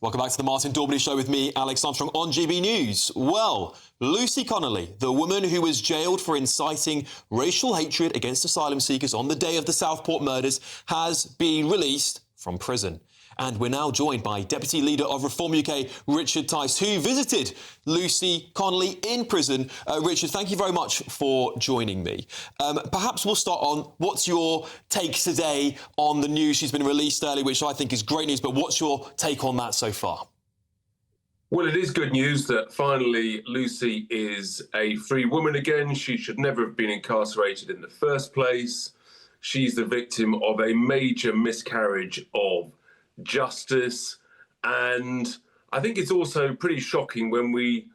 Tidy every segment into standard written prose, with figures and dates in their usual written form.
Welcome back to the Martin Daubney Show with me, Alex Armstrong, on GB News. Well, Lucy Connolly, the woman who was jailed for inciting racial hatred against asylum seekers on the day of the Southport murders, has been released from prison. And we're now joined by Deputy Leader of Reform UK, Richard Tice, who visited Lucy Connolly in prison. Richard, thank you very much for joining me. Perhaps we'll start on what's your take today on the news. She's been released early, which I think is great news, but what's your take on that so far? Well, it is good news that finally Lucy is a free woman again. She should never have been incarcerated in the first place. She's the victim of a major miscarriage of justice, and I think it's also pretty shocking when we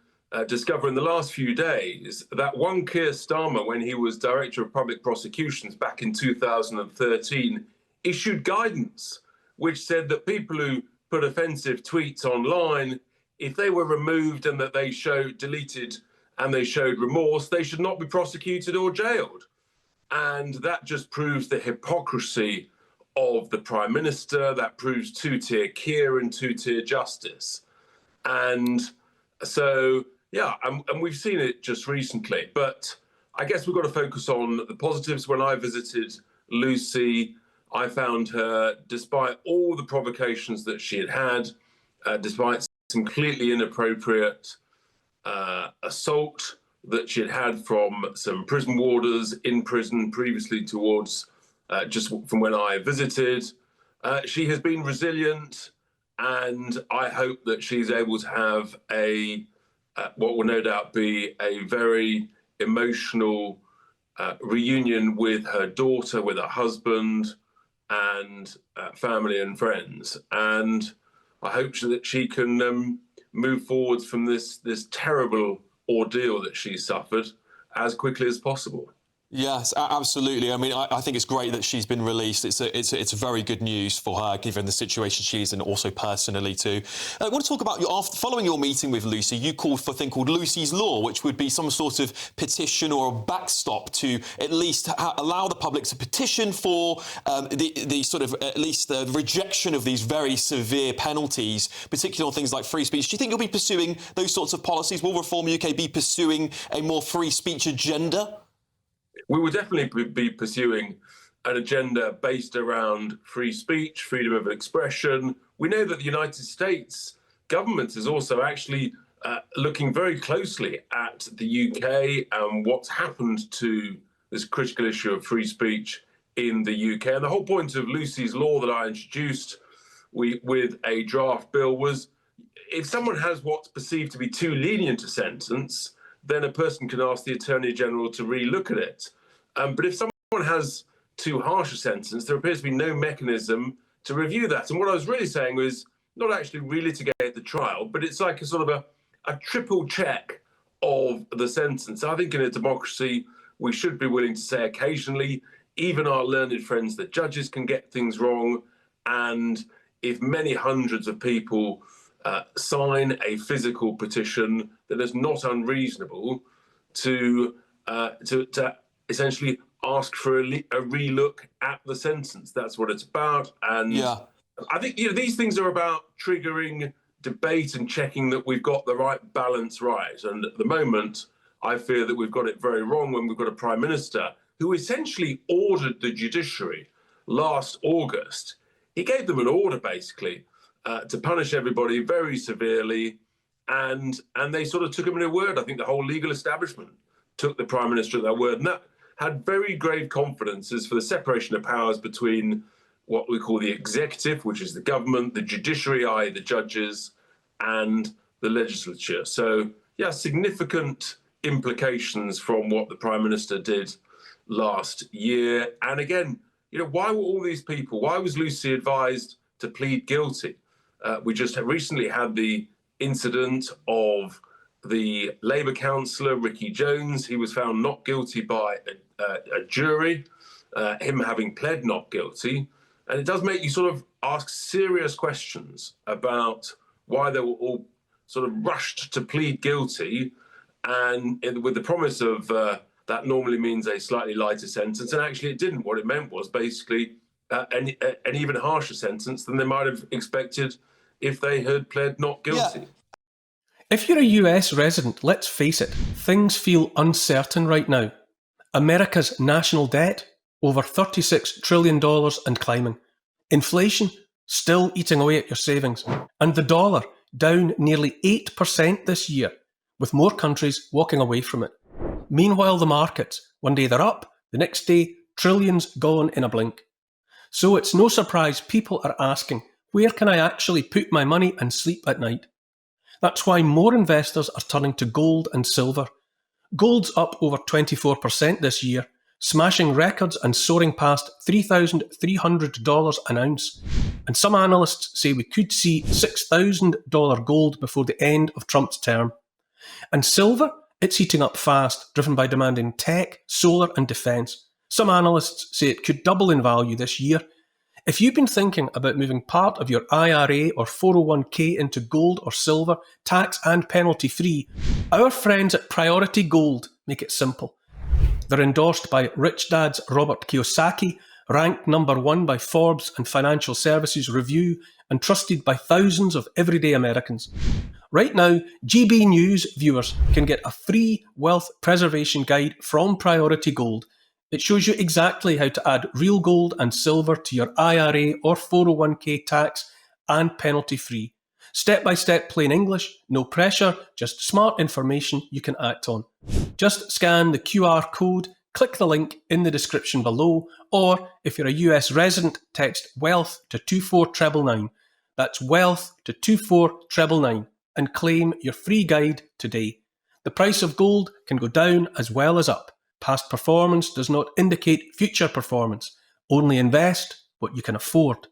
discover in the last few days that one Keir Starmer, when he was Director of Public Prosecutions back in 2013, issued guidance which said that people who put offensive tweets online, if they were removed and that they showed deleted and they showed remorse, they should not be prosecuted or jailed. And that just proves the hypocrisy of the Prime Minister. That proves two-tier Keir and two-tier justice. And so, yeah, and we've seen it just recently. But I guess we've got to focus on the positives. When I visited Lucy, I found her, despite all the provocations that she had, despite some completely inappropriate assault that she had from some prison warders in prison previously towards just from when I visited. She has been resilient, and I hope that she's able to have what will no doubt be a very emotional reunion with her daughter, with her husband, and family and friends. And I hope that she can move forwards from this terrible ordeal that she suffered as quickly as possible. Yes, absolutely. I mean, I think it's great that she's been released. It's very good news for her, given the situation she's in, and also personally too. I want to talk about following your meeting with Lucy. You called for a thing called Lucy's Law, which would be some sort of petition or a backstop to at least allow the public to petition for the sort of at least the rejection of these very severe penalties, particularly on things like free speech. Do you think you'll be pursuing those sorts of policies? Will Reform UK be pursuing a more free speech agenda? We will definitely be pursuing an agenda based around free speech, freedom of expression. We know that the United States government is also actually looking very closely at the UK and what's happened to this critical issue of free speech in the UK. And the whole point of Lucy's Law that I introduced with a draft bill was, if someone has what's perceived to be too lenient a sentence, then a person can ask the Attorney General to re-look at it. But if someone has too harsh a sentence, there appears to be no mechanism to review that. And what I was really saying was not actually relitigate the trial, but it's like a sort of a triple check of the sentence. I think in a democracy, we should be willing to say occasionally, even our learned friends, that judges can get things wrong. And if many hundreds of people sign a physical petition, then it's not unreasonable to essentially ask for a re-look at the sentence. That's what it's about. And yeah, I think these things are about triggering debate and checking that we've got the right balance right. And at the moment, I fear that we've got it very wrong when we've got a Prime Minister who essentially ordered the judiciary last August. He gave them an order, basically, to punish everybody very severely, and they sort of took him at his word. I think the whole legal establishment took the Prime Minister at their word, and that had very grave consequences for the separation of powers between what we call the executive, which is the government, the judiciary, i.e. the judges, and the legislature. So, yeah, significant implications from what the Prime Minister did last year. And again, why were all these people, why was Lucy advised to plead guilty? We just recently had the incident of the Labour councillor, Ricky Jones. He was found not guilty by a jury, him having pled not guilty. And it does make you sort of ask serious questions about why they were all sort of rushed to plead guilty, and with the promise of that normally means a slightly lighter sentence. And actually it didn't. What it meant was basically an even harsher sentence than they might have expected if they had pled not guilty. Yeah. If you're a US resident, let's face it, things feel uncertain right now. America's national debt, over $36 trillion and climbing. Inflation, still eating away at your savings. And the dollar, down nearly 8% this year, with more countries walking away from it. Meanwhile, the markets, one day they're up, the next day, trillions gone in a blink. So it's no surprise people are asking, where can I actually put my money and sleep at night? That's why more investors are turning to gold and silver. Gold's up over 24% this year, smashing records and soaring past $3,300 an ounce. And some analysts say we could see $6,000 gold before the end of Trump's term. And silver, it's heating up fast, driven by demand in tech, solar and defence. Some analysts say it could double in value this year. If you've been thinking about moving part of your IRA or 401k into gold or silver, tax and penalty free, our friends at Priority Gold make it simple. They're endorsed by Rich Dad's Robert Kiyosaki, ranked #1 by Forbes and Financial Services Review, and trusted by thousands of everyday Americans. Right now, GB News viewers can get a free wealth preservation guide from Priority Gold. It shows you exactly how to add real gold and silver to your IRA or 401k tax and penalty free. Step by step, plain English, no pressure, just smart information you can act on. Just scan the QR code, click the link in the description below, or if you're a US resident, text WEALTH to 24999. That's WEALTH to 24999 and claim your free guide today. The price of gold can go down as well as up. Past performance does not indicate future performance. Only invest what you can afford.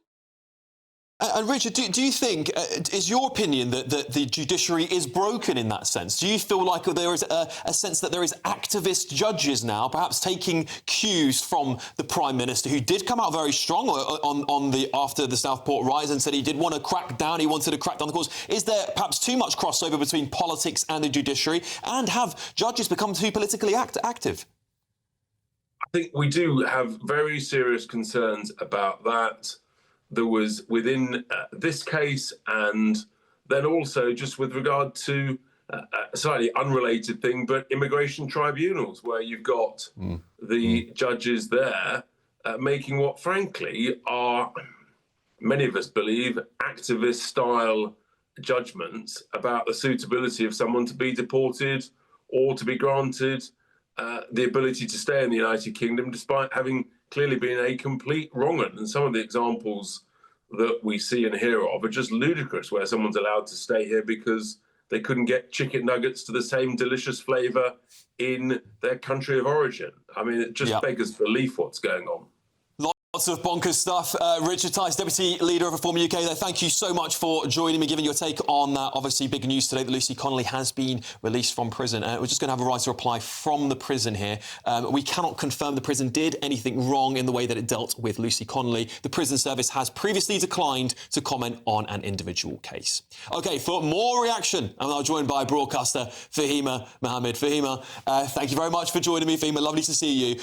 And Richard, do you think, is your opinion that the judiciary is broken in that sense? Do you feel like there is a sense that there is activist judges now, perhaps taking cues from the Prime Minister, who did come out very strong after the Southport rise and said he did want to crack down, he wanted to crack down the courts? Is there perhaps too much crossover between politics and the judiciary, and have judges become too politically active? I think we do have very serious concerns about that. There was within this case, and then also just with regard to a slightly unrelated thing, but immigration tribunals, where you've got the judges there making what, frankly, are, many of us believe, activist-style judgments about the suitability of someone to be deported or to be granted the ability to stay in the United Kingdom, despite having clearly been a complete wrong-un. And some of the examples that we see and hear of are just ludicrous, where someone's allowed to stay here because they couldn't get chicken nuggets to the same delicious flavour in their country of origin. I mean, it just beggars belief what's going on. Lots of bonkers stuff. Richard Tice, Deputy Leader of Reform UK there. Thank you so much for joining me, giving your take on that. Obviously, big news today that Lucy Connolly has been released from prison. We're just going to have a right to reply from the prison here. We cannot confirm the prison did anything wrong in the way that it dealt with Lucy Connolly. The prison service has previously declined to comment on an individual case. OK, for more reaction, I'm now joined by broadcaster Fahima Mohammed. Fahima, thank you very much for joining me, Fahima. Lovely to see you.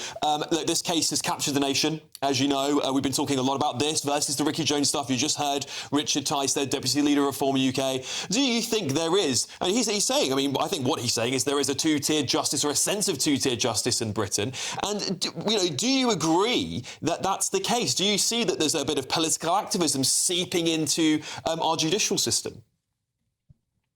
Look, this case has captured the nation, as you know. We've been talking a lot about this versus the Ricky Jones stuff. You just heard Richard Tice, their Deputy Leader of Reform UK. Do you think there is, and he's saying, I mean, I think what he's saying is there is a two-tiered justice, or a sense of two-tiered justice in Britain. And, do you agree that that's the case? Do you see that there's a bit of political activism seeping into our judicial system?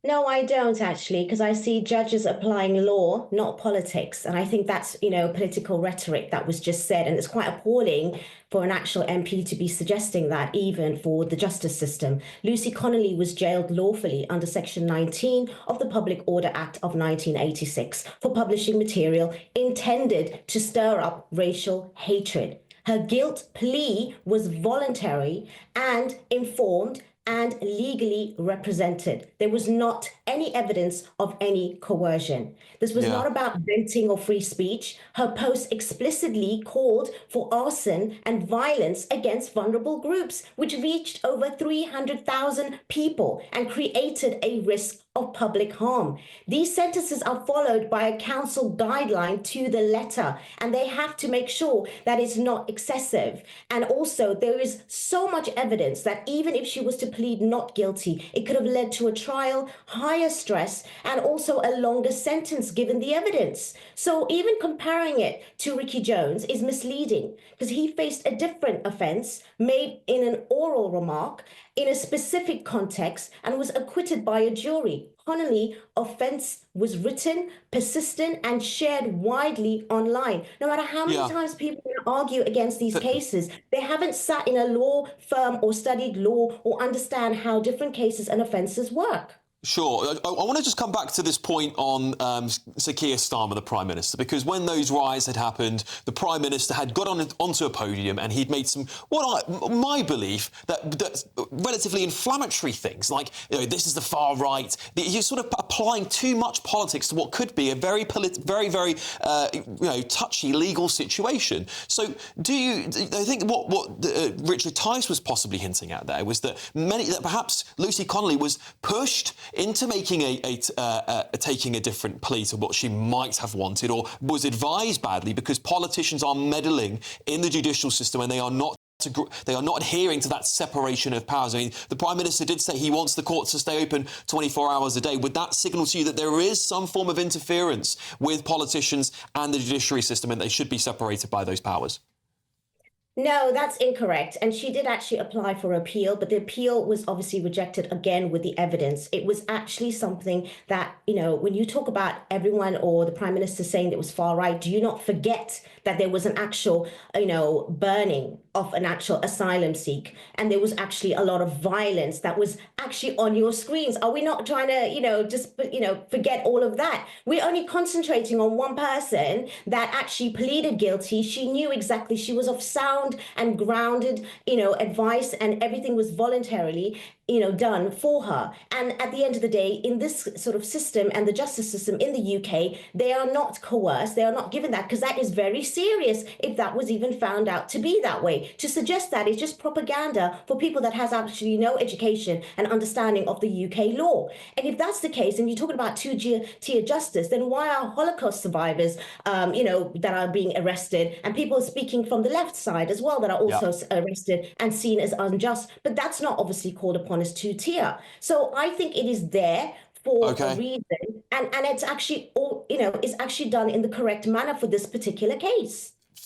No, I don't actually, because I see judges applying law, not politics. And I think that's, political rhetoric that was just said. And it's quite appalling for an actual MP to be suggesting that, even for the justice system. Lucy Connolly was jailed lawfully under Section 19 of the Public Order Act of 1986 for publishing material intended to stir up racial hatred. Her guilt plea was voluntary and informed and legally represented. There was not any evidence of any coercion. This was not about venting or free speech. Her post explicitly called for arson and violence against vulnerable groups, which reached over 300,000 people and created a risk of public harm. These sentences are followed by a council guideline to the letter, and they have to make sure that it's not excessive. And also, there is so much evidence that even if she was to plead not guilty. It could have led to a trial, higher stress, and also a longer sentence given the evidence. So even comparing it to Ricky Jones is misleading because he faced a different offence made in an oral remark in a specific context and was acquitted by a jury. Connolly offence was written, persistent, and shared widely online. No matter how many times people argue against these cases, they haven't sat in a law firm or studied law or understand how different cases and offences work. Sure. I want to just come back to this point on Sir Keir Starmer, the Prime Minister, because when those riots had happened, the Prime Minister had got onto a podium and he'd made some, my belief, that relatively inflammatory things, like, this is the far right. You're sort of applying too much politics to what could be a very touchy legal situation. So I think what Richard Tice was possibly hinting at there was that perhaps Lucy Connolly was pushed into making taking a different plea to what she might have wanted, or was advised badly, because politicians are meddling in the judicial system and they are not adhering to that separation of powers. I mean, the Prime Minister did say he wants the courts to stay open 24 hours a day. Would that signal to you that there is some form of interference with politicians and the judiciary system and they should be separated by those powers? No, that's incorrect. And she did actually apply for appeal, but the appeal was obviously rejected again with the evidence. It was actually something that, when you talk about everyone or the Prime Minister saying that it was far right, do you not forget that there was an actual, burning of an actual asylum seek? And there was actually a lot of violence that was actually on your screens. Are we not trying to, forget all of that? We're only concentrating on one person that actually pleaded guilty. She knew exactly, she was of sound and grounded, advice, and everything was voluntarily, done for her. And at the end of the day, in this sort of system and the justice system in the UK, they are not coerced. They are not given that, because that is very serious if that was even found out to be that way. To suggest that is just propaganda for people that has actually no education and understanding of the UK law. And if that's the case, and you're talking about two-tier justice, then why are Holocaust survivors, that are being arrested, and people speaking from the left side as well that are also arrested and seen as unjust? But that's not obviously called upon as two-tier. So I think it is there for a reason, and it's actually it's actually done in the correct manner for this particular case.